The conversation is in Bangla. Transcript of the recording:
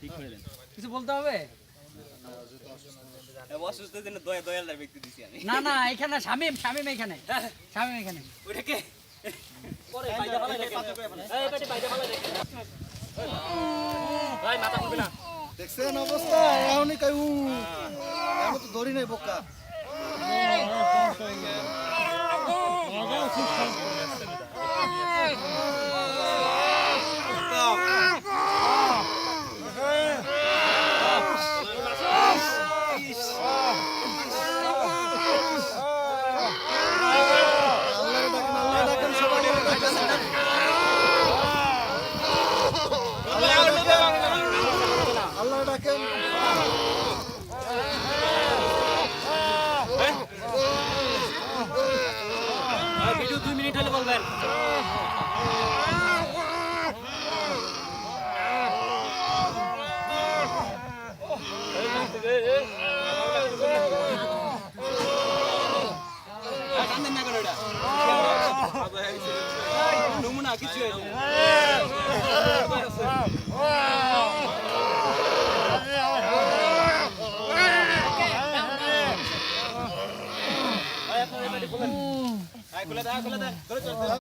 ঠিক করে দেন। কিছু বলতে হবে অসুস্থদের জন্য দয়ালদার ব্যক্তি দিছি আমি। না না এখানে শামিম এখানে শামিম এখানে ওটাকে পরে বাইদা ফালাই রেখে এই বেটি বাইদা ফালাই রেখে ভাই মাথা খুলবে না দেখছেন অবস্থা এখনই কাই এখন তো ধরি নাই বোকা আল্লাহ ডাকেন ভিডিও 2 মিনিট হলে বলবেন নমুনা কিছু খুলে দেয়